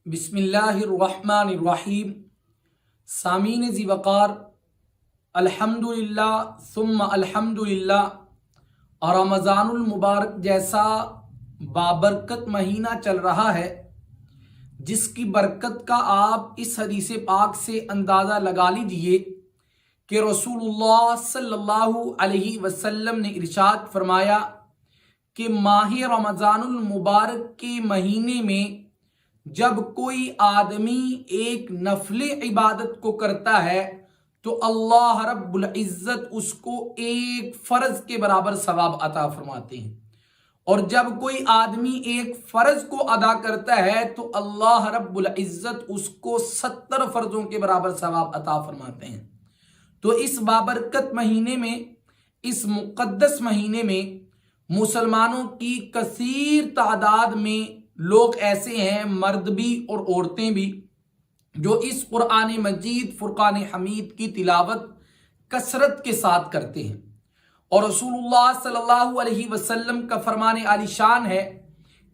बिस्मिल्लाहिर्रहमानिर्रहीम। सामीन ज़ी वक़ार, अल्हम्दुलिल्लाह सुम्मा अल्हम्दुलिल्लाह। और रमज़ानुल मुबारक जैसा बाबरकत महीना चल रहा है, जिसकी बरकत का आप इस हदीस पाक से अंदाज़ा लगा लीजिए कि रसूलुल्लाह सल्लल्लाहु अलैहि वसल्लम ने इरशाद फरमाया कि माह रमज़ानुल मुबारक के महीने में जब कोई आदमी एक नफली इबादत को करता है तो अल्लाह रब्बुल इज़्ज़त उसको एक फ़र्ज के बराबर सवाब अता फरमाते हैं, और जब कोई आदमी एक फ़र्ज को अदा करता है तो अल्लाह रब्बुल इज़्ज़त उसको 70 फ़र्जों के बराबर सवाब अता फरमाते हैं। तो इस बाबरकत महीने में, इस मुक़द्दस महीने में मुसलमानों की कसीर तादाद में लोग ऐसे हैं, मर्द भी और औरतें भी, जो इस कुरान मजीद फुरकान हमीद की तिलावत कसरत के साथ करते हैं। और रसूलुल्लाह सल्लल्लाहु अलैहि वसल्लम का फरमान आलिशान है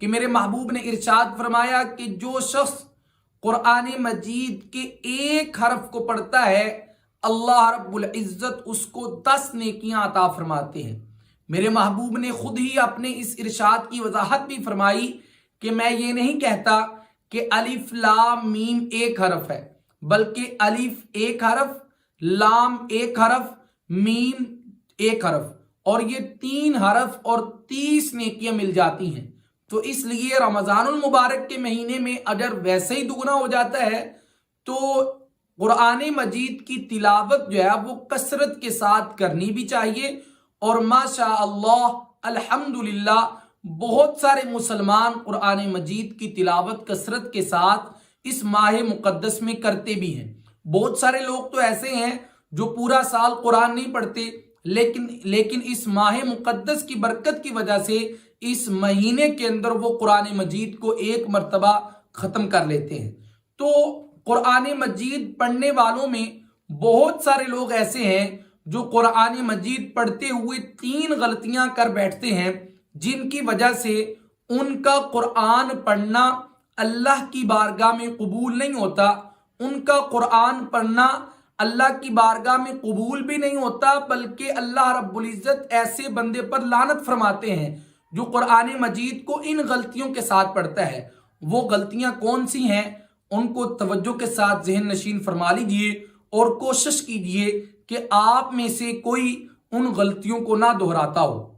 कि मेरे महबूब ने इरशाद फरमाया कि जो शख्स कुरान मजीद के एक हरफ को पढ़ता है, अल्लाह रब्बुल इज़्ज़त उसको 10 नेकियां अता फरमाते हैं। मेरे महबूब ने खुद ही अपने इस इरशाद की वजाहत भी फरमाई कि मैं ये नहीं कहता कि अलिफ लाम मीम एक हरफ है, बल्कि अलिफ एक हरफ, लाम एक हरफ, मीम एक हरफ, और ये 3 हरफ और 30 नेकियां मिल जाती हैं। तो इसलिए रमज़ानुल मुबारक के महीने में अगर वैसे ही दुगना हो जाता है तो कुरान मजीद की तिलावत जो है वो कसरत के साथ करनी भी चाहिए। और माशा अल्लाह अल्हम्दुलिल्लाह बहुत सारे मुसलमान कुरान मजीद की तिलावत कसरत के साथ इस माह मुक़द्दस में करते भी हैं। बहुत सारे लोग तो ऐसे हैं जो पूरा साल कुरान नहीं पढ़ते, लेकिन इस माह मुक़द्दस की बरकत की वजह से इस महीने के अंदर वो कुरान मजीद को एक मर्तबा ख़त्म कर लेते हैं। तो कुरान मजीद पढ़ने वालों में बहुत सारे लोग ऐसे हैं जो कुरान मजीद पढ़ते हुए 3 गलतियां कर बैठते हैं, जिनकी वजह से उनका कुरान पढ़ना अल्लाह की बारगाह में कबूल नहीं होता। उनका कुरान पढ़ना अल्लाह की बारगाह में कबूल भी नहीं होता, बल्कि अल्लाह रब्बुल इज़्ज़त ऐसे बंदे पर लानत फरमाते हैं जो कुरान मजीद को इन गलतियों के साथ पढ़ता है। वो गलतियां कौन सी हैं, उनको तवज्जो के साथ ज़हन नशीन फरमा लीजिए और कोशिश कीजिए कि आप में से कोई उन गलतियों को ना दोहराता हो।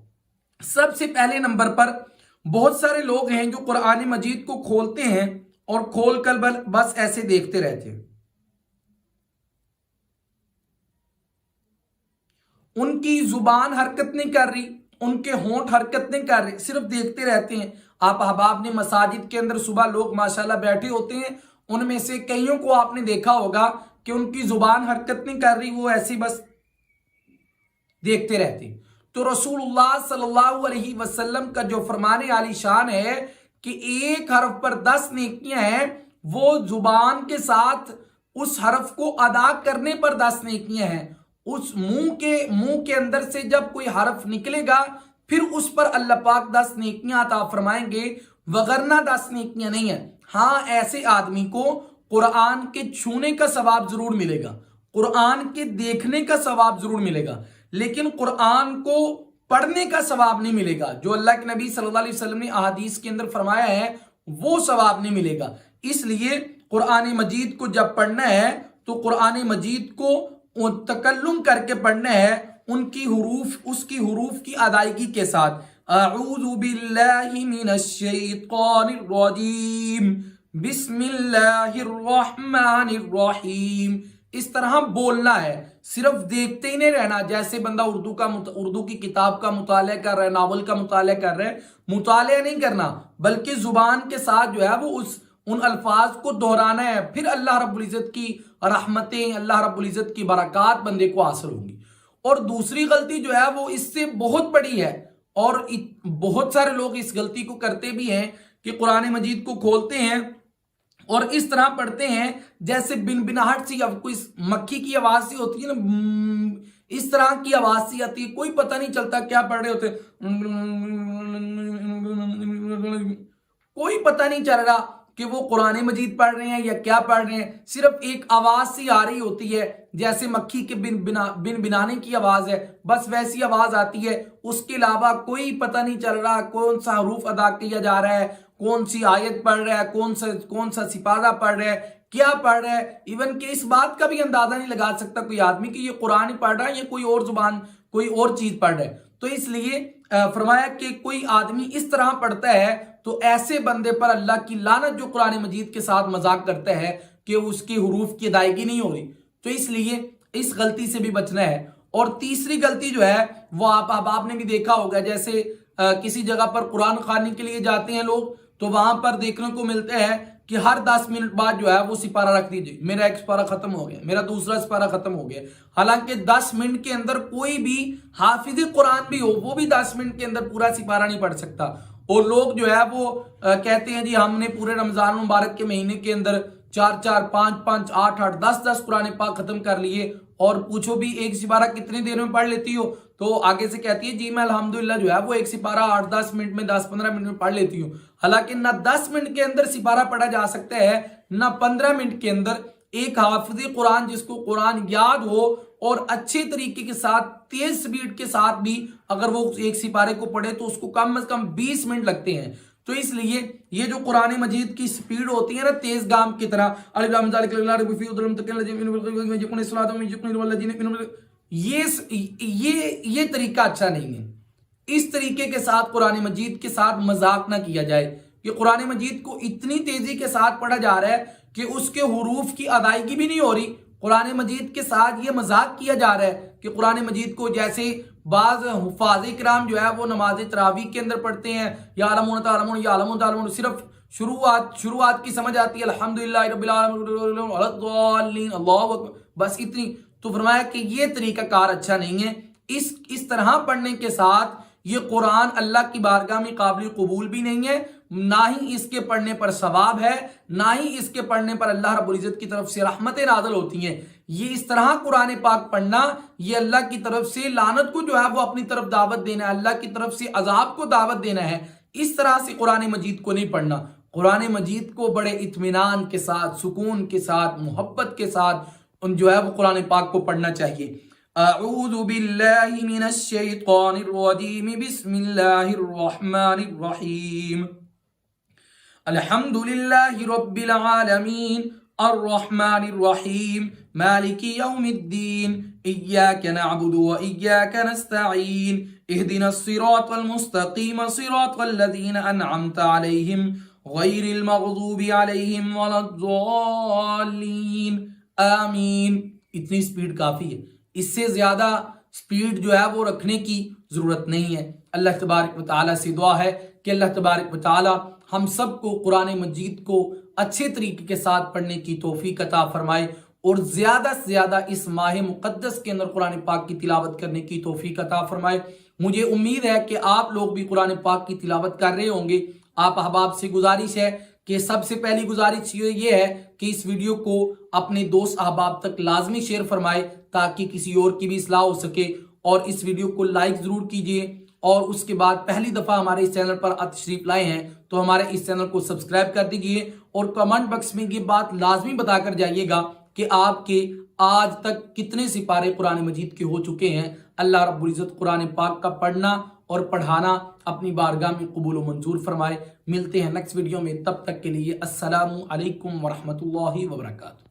सबसे पहले नंबर पर बहुत सारे लोग हैं जो कुरान मजीद को खोलते हैं और खोलकर बस ऐसे देखते रहते हैं। उनकी जुबान हरकत नहीं कर रही, उनके होंठ हरकत नहीं कर रहे, सिर्फ देखते रहते हैं। आप अहबाब ने मसाजिद के अंदर सुबह लोग माशाल्लाह बैठे होते हैं, उनमें से कईयों को आपने देखा होगा कि उनकी जुबान हरकत नहीं कर रही, वो ऐसे बस देखते रहते हैं। तो रसूलुल्लाह सल्लल्लाहु अलैहि वसल्लम का जो फरमान आलिशान है कि एक हरफ पर 10 नेकियां हैं, वो जुबान के साथ उस हरफ को अदा करने पर 10 नेकियां हैं। उस मुंह के अंदर से जब कोई हरफ निकलेगा फिर उस पर अल्लाह पाक 10 नेकियां अता फरमाएंगे, वगरना 10 नेकियां नहीं है। हाँ, ऐसे आदमी को कुरान के छूने का सवाब जरूर मिलेगा, कुरान के देखने का सवाब जरूर मिलेगा, लेकिन कुरान को पढ़ने का सवाब नहीं मिलेगा। जो अल्लाह के नबी सल्लल्लाहु अलैहि वसल्लम ने अहादीस के अंदर फरमाया है वो सवाब नहीं मिलेगा। इसलिए कुरान मजीद को जब पढ़ना है तो कुरान मजीद को तकल्लुम करके पढ़ना है, उसकी हुरूफ की अदायगी के साथ। अऊज़ु बिल्लाहि मिनश शैतानिर रजीम, बिस्मिल्लाहिर रहमानिर रहीम, इस तरह बोलना है। सिर्फ देखते ही नहीं रहना, जैसे बंदा उर्दू की किताब का मुताला कर रहा है, नावल का मुताला कर रहा है, मुताला नहीं करना, बल्कि जुबान के साथ जो है वो उन अल्फाज को दोहराना है। फिर अल्लाह रब्बुल इज़्ज़त की रहमतें, अल्लाह रब्बुल इज़्ज़त की बरक़ात बंदे को हासिल होंगी। और दूसरी गलती जो है वो इससे बहुत बड़ी है, और बहुत सारे लोग इस गलती को करते भी हैं कि कुरान मजीद को खोलते हैं और इस तरह पढ़ते हैं जैसे बिनबिनाहट सी, अब कोई मक्खी की आवाज सी होती है ना, इस तरह की आवाज सी आती है, कोई पता नहीं चलता क्या पढ़ रहे होते, कोई पता नहीं चल रहा کہ وہ قرآن مجید پڑھ رہے ہیں یا کیا پڑھ رہے ہیں، صرف ایک آواز سی آ رہی ہوتی ہے، جیسے مکھی کے بن بنانے کی آواز ہے، بس ویسی آواز آتی ہے، اس کے علاوہ کوئی پتہ نہیں چل رہا کون سا حروف ادا کیا جا رہا ہے، کون سی آیت پڑھ رہا ہے، کون سا سپارہ پڑھ رہا ہے، کیا پڑھ رہا ہے، ایون کہ اس بات کا بھی اندازہ نہیں لگا سکتا کوئی آدمی کہ یہ قرآن پڑھ رہا ہے یا کوئی اور زبان کوئی اور چیز پڑھ رہا ہے۔ تو اس لیے فرمایا کہ کوئی آدمی اس طرح پڑھتا ہے تو ایسے بندے پر اللہ کی لعنت جو قرآن مجید کے ساتھ مذاق کرتا ہے کہ اس کے حروف کی ادائیگی نہیں ہو رہی۔ تو اس لیے اس غلطی سے بھی بچنا ہے۔ اور تیسری غلطی جو ہے وہ آپ نے بھی دیکھا ہوگا، جیسے کسی جگہ پر قرآن خوانی کے لیے جاتے ہیں لوگ تو وہاں پر دیکھنے کو ملتا ہے کہ ہر 10 منٹ بعد جو ہے وہ سپارہ رکھ دیجئے، میرا ایک سپارہ ختم ہو گیا، میرا دوسرا سپارہ ختم ہو گیا، حالانکہ 10 منٹ کے اندر کوئی بھی حافظ قرآن بھی ہو وہ بھی 10 منٹ کے اندر پورا سپارہ نہیں پڑھ سکتا۔ اور لوگ جو ہے وہ کہتے ہیں جی ہم نے پورے رمضان مبارک کے مہینے کے اندر 4 5 8 10 قرآن پاک ختم کر لیے، اور پوچھو بھی ایک سپارہ کتنی دیر میں پڑھ لیتی ہو، تو آگے سے کہتی ہے جی میں الحمدللہ جو ہے وہ ایک سپارہ 8-10 منٹ میں 10-15 منٹ میں پڑھ لیتی ہوں۔ حالانکہ نہ 10 منٹ کے اندر سپارہ پڑھا جا سکتا ہے، نہ 15 منٹ کے اندر۔ ایک حافظ قرآن جس کو قرآن یاد ہو اور اچھے طریقے کے ساتھ تیز سپیڈ کے ساتھ بھی اگر وہ ایک سپارے کو پڑھے تو اس کو کم از کم 20 منٹ لگتے ہیں۔ تو اس لیے یہ جو قرآن مجید کی سپیڈ ہوتی ہے نا تیز گام کی طرح، یہ طریقہ اچھا نہیں ہے۔ اس طریقے کے ساتھ قرآن مجید کے ساتھ مذاق نہ کیا جائے کہ قرآن مجید کو اتنی تیزی کے ساتھ پڑھا جا رہا ہے کہ اس کے حروف کی ادائیگی بھی نہیں ہو رہی۔ قرآن مجید کے ساتھ یہ مذاق کیا جا رہا ہے کہ قرآن مجید کو جیسے بعض حفاظ کرام جو ہے وہ نماز تراویح کے اندر پڑھتے ہیں، یعلمون تعلمون یعلمون تعلمون، صرف شروعات کی سمجھ آتی ہے الحمدللہ رب العالمین اللہ اکبر، بس اتنی۔ تو فرمایا کہ یہ طریقہ کار اچھا نہیں ہے۔ اس طرح پڑھنے کے ساتھ یہ قرآن اللہ کی بارگاہ میں قابل قبول بھی نہیں ہے، نہ ہی اس کے پڑھنے پر ثواب ہے، نہ ہی اس کے پڑھنے پر اللہ رب العزت کی طرف سے رحمتیں نازل ہوتی ہیں۔ یہ اس طرح قرآن پاک پڑھنا یہ اللہ کی طرف سے لعنت کو جو ہے وہ اپنی طرف دعوت دینا ہے، اللہ کی طرف سے عذاب کو دعوت دینا ہے۔ اس طرح سے قرآن مجید کو نہیں پڑھنا۔ قرآن مجید کو بڑے اطمینان کے ساتھ، سکون کے ساتھ، محبت کے ساتھ جو ہے وہ قرآن پاک کو پڑھنا چاہیے۔ اعوذ باللہ من الشیطان الرجیم، بسم اللہ الرحمن الرحیم، الحمد للہ رب العالمین، الرحمن الرحیم، مالک یوم الدین، ایاک نعبد و ایاک نستعین، اہدنا الصراط المستقیم، صراط الذین انعمت علیہم غیر المغضوب علیہم ولا الضالین، آمین۔ اتنی سپیڈ کافی ہے، اس سے زیادہ سپیڈ جو ہے وہ رکھنے کی ضرورت نہیں ہے۔ اللہ تبارک و تعالیٰ سے دعا ہے کہ اللہ تبارک و تعالیٰ ہم سب کو قرآن مجید کو اچھے طریقے کے ساتھ پڑھنے کی توفیق عطا فرمائے، اور زیادہ سے زیادہ اس ماہ مقدس کے اندر قرآن پاک کی تلاوت کرنے کی توفیق عطا فرمائے۔ مجھے امید ہے کہ آپ لوگ بھی قرآن پاک کی تلاوت کر رہے ہوں گے۔ آپ احباب سے گزارش ہے کہ سب سے پہلی گزارش یہ ہے کہ اس ویڈیو کو اپنے دوست احباب تک لازمی شیئر فرمائے تاکہ کسی اور کی بھی اصلاح ہو سکے، اور اس ویڈیو کو لائک ضرور کیجئے، اور اس کے بعد پہلی دفعہ ہمارے اس چینل پر تشریف لائے ہیں تو ہمارے اس چینل کو سبسکرائب کر دیجئے، اور کمنٹ باکس میں یہ بات لازمی بتا کر جائیے گا کہ آپ کے آج تک کتنے سپارے قرآن مجید کے ہو چکے ہیں۔ اللہ رب العزت قرآن پاک کا پڑھنا اور پڑھانا اپنی بارگاہ میں قبول و منظور فرمائے۔ ملتے ہیں نیکسٹ ویڈیو میں، تب تک کے لیے السلام علیکم ورحمۃ اللہ وبرکاتہ۔